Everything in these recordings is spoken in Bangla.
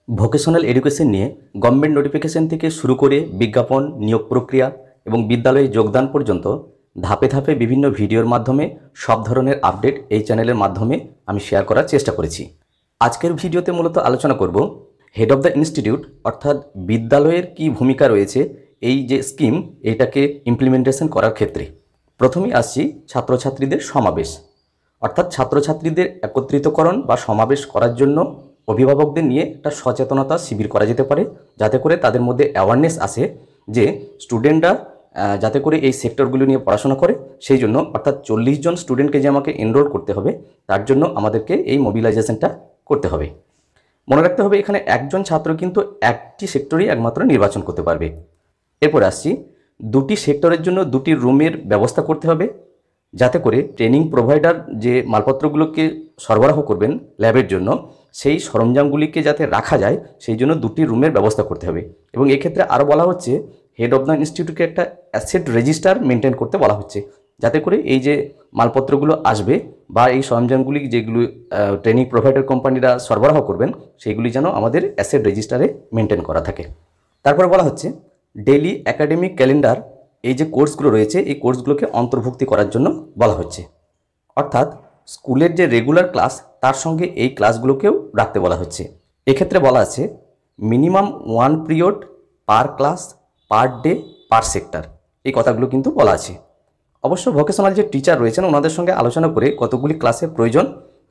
ভোকেশনাল এডুকেশন নিয়ে গভর্নমেন্ট নোটিফিকেশন থেকে শুরু করে বিজ্ঞাপন, নিয়োগ প্রক্রিয়া এবং বিদ্যালয়ে যোগদান পর্যন্ত ধাপে ধাপে বিভিন্ন ভিডিওর মাধ্যমে সব ধরনের আপডেট এই চ্যানেলের মাধ্যমে আমি শেয়ার করার চেষ্টা করেছি। আজকের ভিডিওতে মূলত আলোচনা করব হেড অফ দ্য ইনস্টিটিউট অর্থাৎ বিদ্যালয়ের কী ভূমিকা রয়েছে এই যে স্কিম এটাকে ইমপ্লিমেন্টেশন করার ক্ষেত্রে। প্রথমেই আসছি ছাত্রছাত্রীদের সমাবেশ, অর্থাৎ ছাত্রছাত্রীদের একত্রিতকরণ বা সমাবেশ করার জন্য অভিভাবকদের নিয়ে একটা সচেতনতা শিবির করা যেতে পারে, যাতে করে তাদের মধ্যে অ্যাওয়ারনেস আসে যে স্টুডেন্টরা যাতে করে এই সেক্টরগুলো নিয়ে পড়াশোনা করে। সেই জন্য অর্থাৎ 40 জন স্টুডেন্টকে যে আমাকে এনরোল করতে হবে, তার জন্য আমাদেরকে এই মোবিলাইজেশনটা করতে হবে। মনে রাখতে হবে এখানে একজন ছাত্র কিন্তু একটি সেক্টরেই একমাত্র নির্বাচন করতে পারবে। এরপর আসছি, দুটি সেক্টরের জন্য দুটি রুমের ব্যবস্থা করতে হবে, যাতে করে ট্রেনিং প্রোভাইডার যে মালপত্রগুলোকে সরবরাহ করবেন ল্যাবের জন্য সেই সরঞ্জামগুলিকে যাতে রাখা যায় সেই জন্য দুটি রুমের ব্যবস্থা করতে হবে। এবং এক্ষেত্রে আরও বলা হচ্ছে হেড অফ দ্য ইনস্টিটিউটকে একটা অ্যাসেট রেজিস্টার মেনটেন করতে বলা হচ্ছে, যাতে করে এই যে মালপত্রগুলো আসবে বা এই সরঞ্জামগুলি যেগুলো ট্রেনিং প্রোভাইডার কোম্পানিরা সরবরাহ করবেন সেগুলি যেন আমাদের অ্যাসেট রেজিস্টারে মেনটেন করা থাকে। তারপরে বলা হচ্ছে ডেইলি একাডেমিক ক্যালেন্ডার, এই যে কোর্সগুলো রয়েছে এই কোর্সগুলোকে অন্তর্ভুক্তি করার জন্য বলা হচ্ছে, অর্থাৎ স্কুলের যে রেগুলার ক্লাস তার সঙ্গে এই ক্লাসগুলোকেও রাখতে বলা হচ্ছে। এক্ষেত্রে বলা আছে মিনিমাম 1 পিরিয়ড পার ক্লাস, পার ডে, পার সেক্টর, এই কথাগুলো কিন্তু বলা আছে। অবশ্য ভোকেশনাল যে টিচার রয়েছেন ওনাদের সঙ্গে আলোচনা করে কতগুলি ক্লাসের প্রয়োজন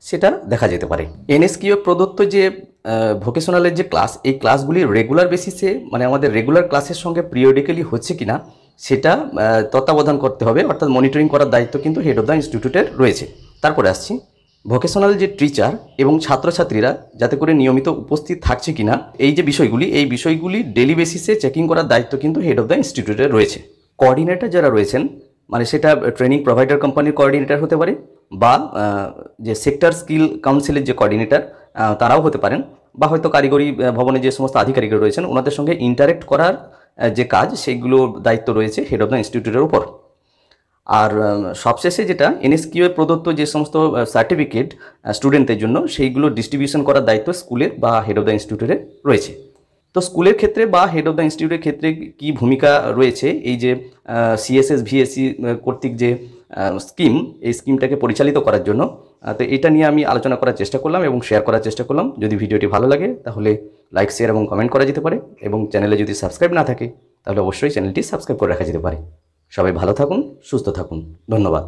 সেটা দেখা যেতে পারে। এনএসকিউ প্রদত্ত যে ভোকেশনালের যে ক্লাস, এই ক্লাসগুলি রেগুলার বেসিসে মানে আমাদের রেগুলার ক্লাসের সঙ্গে পিরিয়ডিক্যালি হচ্ছে কিনা সেটা তত্ত্বাবধান করতে হবে, অর্থাৎ মনিটরিং করার দায়িত্ব কিন্তু হেড অফ দ্য ইনস্টিটিউটের রয়েছে। তারপরে আসছি ভোকেশনাল যে টিচার এবং ছাত্রছাত্রীরা যাতে করে নিয়মিত উপস্থিত থাকছে কিনা এই যে বিষয়গুলি, এই বিষয়গুলি ডেলি বেসিসে চেকিং করার দায়িত্ব কিন্তু হেড অফ দ্য ইনস্টিটিউটের রয়েছে। কোঅর্ডিনেটর যারা রয়েছেন মানে সেটা ট্রেনিং প্রোভাইডার কোম্পানির কোঅর্ডিনেটর হতে পারে বা যে সেক্টর স্কিল কাউন্সিলের যে কোঅর্ডিনেটর তারাও হতে পারেন, বা হয়তো কারিগরি ভবনে যে সমস্ত আধিকারিকরা রয়েছেন ওনাদের সঙ্গে ইন্টারেক্ট করার যে কাজ সেইগুলোর দায়িত্ব রয়েছে হেড অফ দ্য ইনস্টিটিউটের উপর। আর সবশেষে যেটা এনএসকিউ এর প্রদত্ত যে সমস্ত সার্টিফিকেট স্টুডেন্টদের জন্য সেইগুলো ডিস্ট্রিবিউশন করার দায়িত্ব স্কুলের বা হেড অফ দ্য ইনস্টিটিউটের রয়েছে। তো স্কুলের ক্ষেত্রে বা হেড অফ দ্য ইনস্টিটিউটের ক্ষেত্রে কি ভূমিকা রয়েছে এই যে সিএসএস ভিএসসি কর্তৃক যে স্কিম, এই স্কিমটাকে পরিচালিত করার জন্য, তো এটা নিয়ে আমি আলোচনা করার চেষ্টা করলাম এবং শেয়ার করার চেষ্টা করলাম। যদি ভিডিওটি ভালো লাগে তাহলে লাইক, শেয়ার এবং কমেন্ট করা যেতে পারে, এবং চ্যানেলে যদি সাবস্ক্রাইব না থাকে তাহলে অবশ্যই চ্যানেলটি সাবস্ক্রাইব করে রাখা যেতে পারে। সবাই ভালো থাকুন, সুস্থ থাকুন, ধন্যবাদ।